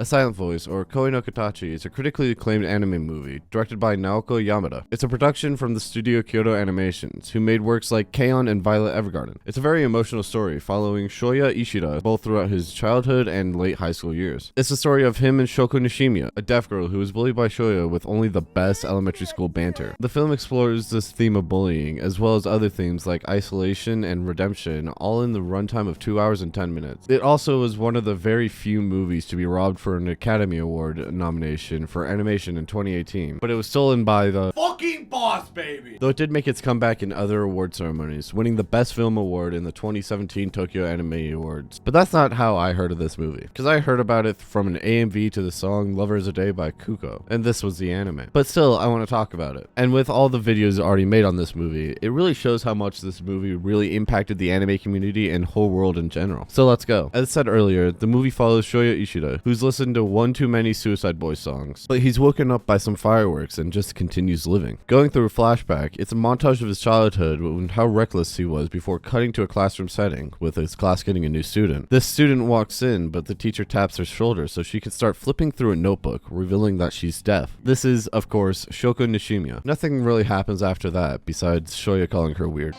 A Silent Voice, or Koi no Katachi, is a critically acclaimed anime movie directed by Naoko Yamada. It's a production from the studio Kyoto Animations, who made works like K-On! And Violet Evergarden. It's a very emotional story following Shoya Ishida both throughout his childhood and late high school years. It's the story of him and Shoko Nishimiya, a deaf girl who was bullied by Shoya with only the best elementary school banter. The film explores this theme of bullying, as well as other themes like isolation and redemption, all in the runtime of 2 hours and 10 minutes. It also was one of the very few movies to be robbed for an Academy Award nomination for animation in 2018, but it was stolen by the fucking boss baby! Though it did make its comeback in other award ceremonies, winning the Best Film Award in the 2017 Tokyo Anime Awards. But that's not how I heard of this movie, because I heard about it from an AMV to the song Lovers a Day by Kuko, and this was the anime. But still, I want to talk about it. And with all the videos already made on this movie, it really shows how much this movie really impacted the anime community and whole world in general. So let's go. As said earlier, the movie follows Shoya Ishida, who's listened to one too many Suicide Boys songs, but he's woken up by some fireworks and just continues living. Going through a flashback, it's a montage of his childhood and how reckless he was before cutting to a classroom setting, with his class getting a new student. This student walks in, but the teacher taps her shoulder so she can start flipping through a notebook, revealing that she's deaf. This is, of course, Shoko Nishimiya. Nothing really happens after that, besides Shoya calling her weird.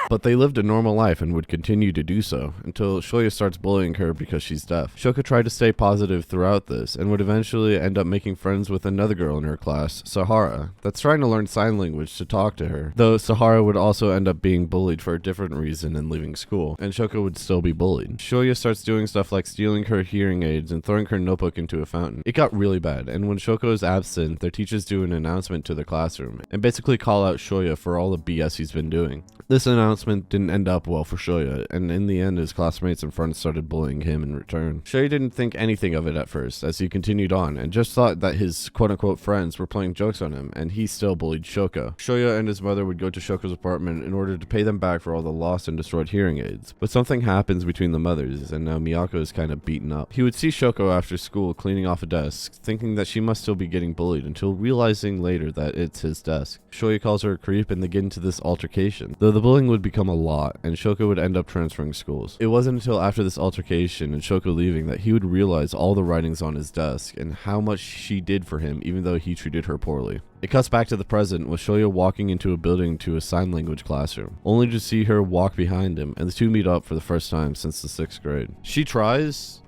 But they lived a normal life and would continue to do so, until Shoya starts bullying her because she's deaf. Shoko tried to stay positive throughout this, and would eventually end up making friends with another girl in her class, Sahara, that's trying to learn sign language to talk to her, though Sahara would also end up being bullied for a different reason and leaving school, and Shoko would still be bullied. Shoya starts doing stuff like stealing her hearing aids and throwing her notebook into a fountain. It got really bad, and when Shoko is absent, their teachers do an announcement to the classroom, and basically call out Shoya for all the BS he's been doing. This announcement didn't end up well for Shoya, and in the end his classmates and friends started bullying him in return. Shoya didn't think anything of it at first, as he continued on, and just thought that his quote-unquote friends were playing jokes on him, and he still bullied Shoko. Shoya and his mother would go to Shoko's apartment in order to pay them back for all the lost and destroyed hearing aids. But something happens between the mothers, and now Miyako is kind of beaten up. He would see Shoko after school cleaning off a desk, thinking that she must still be getting bullied, until realizing later that it's his desk. Shoya calls her a creep, and they get into this altercation, though the bullying would become a lot, and Shoko would end up transferring schools. It wasn't until after this altercation and Shoko leaving that he would realize all the writings on his desk and how much she did for him even though he treated her poorly. It cuts back to the present with Shoya walking into a building to a sign language classroom, only to see her walk behind him, and the two meet up for the first time since the 6th grade. She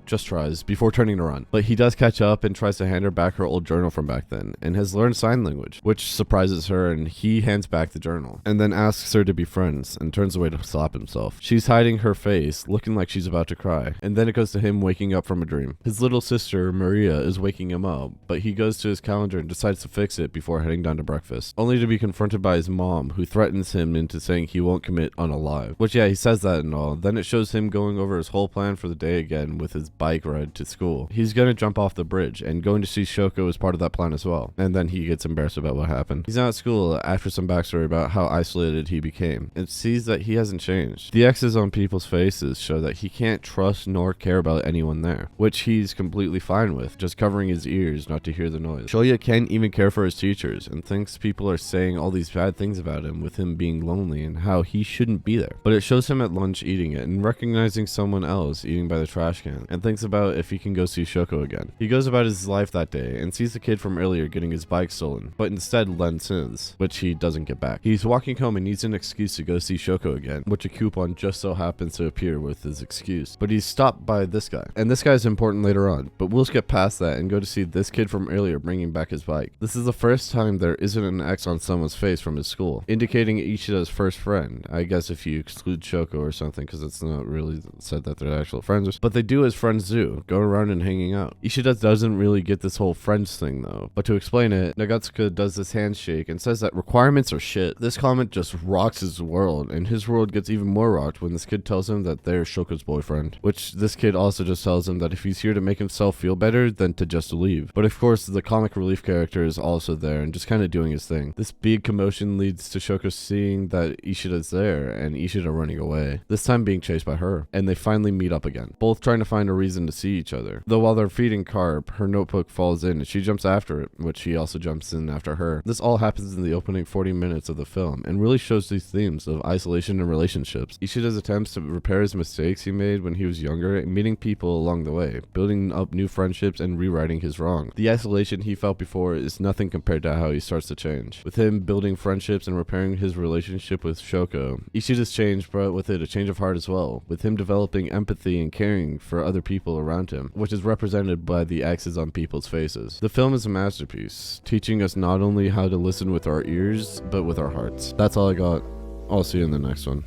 just tries, before turning to run. But he does catch up and tries to hand her back her old journal from back then, and has learned sign language, which surprises her, and he hands back the journal, and then asks her to be friends, and turns away to slap himself. She's hiding her face, looking like she's about to cry, and then it goes to him waking up from a dream. His little sister, Maria, is waking him up, but he goes to his calendar and decides to fix it before heading down to breakfast, only to be confronted by his mom, who threatens him into saying he won't commit unalive. Which, yeah, he says that and all. Then it shows him going over his whole plan for the day again with his bike ride to school. He's gonna jump off the bridge, and going to see Shoko is part of that plan as well. And then he gets embarrassed about what happened. He's now at school after some backstory about how isolated he became, and sees that he hasn't changed. The X's on people's faces show that he can't trust nor care about anyone there, which he's completely fine with, just covering his ears not to hear the noise. Shoya can't even care for his teachers, and thinks people are saying all these bad things about him with him being lonely and how he shouldn't be there. But it shows him at lunch eating it and recognizing someone else eating by the trash can, and thinks about if he can go see Shoko again. He goes about his life that day and sees the kid from earlier getting his bike stolen, but instead lends his, which he doesn't get back. He's walking home and needs an excuse to go see Shoko again, which a coupon just so happens to appear with his excuse. But he's stopped by this guy, and this guy is important later on, but we'll skip past that and go to see this kid from earlier bringing back his bike. This is the first time there isn't an X on someone's face from his school, indicating Ishida's first friend. I guess if you exclude Shoko or something, because it's not really said that they're actual friends, but they do as friends do, go around and hanging out. Ishida doesn't really get this whole friends thing though, but to explain it, Nagatsuka does this handshake and says that requirements are shit. This comment just rocks his world, and his world gets even more rocked when this kid tells him that they're Shoko's boyfriend, which this kid also just tells him that if he's here to make himself feel better, then to just leave. But of course, the comic relief character is also there and just kind of doing his thing. This big commotion leads to Shoko seeing that Ishida's there, and Ishida running away, this time being chased by her, and they finally meet up again, both trying to find a reason to see each other. Though while they're feeding carp, her notebook falls in and she jumps after it, which he also jumps in after her. This all happens in the opening 40 minutes of the film and really shows these themes of isolation and relationships. Ishida's attempts to repair his mistakes he made when he was younger, meeting people along the way, building up new friendships and rewriting his wrong. The isolation he felt before is nothing compared to how he starts to change. With him building friendships and repairing his relationship with Shoko, Ishida's change brought with it a change of heart as well, with him developing empathy and caring for other people around him, which is represented by the X's on people's faces. The film is a masterpiece, teaching us not only how to listen with our ears, but with our hearts. That's all I got. I'll see you in the next one.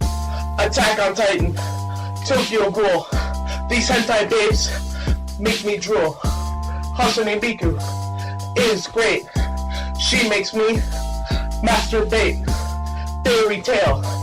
Attack on Titan, Tokyo Ghoul. These hentai babes make me drool. Hatsune Miku is great. She makes me masturbate. Fairy tale.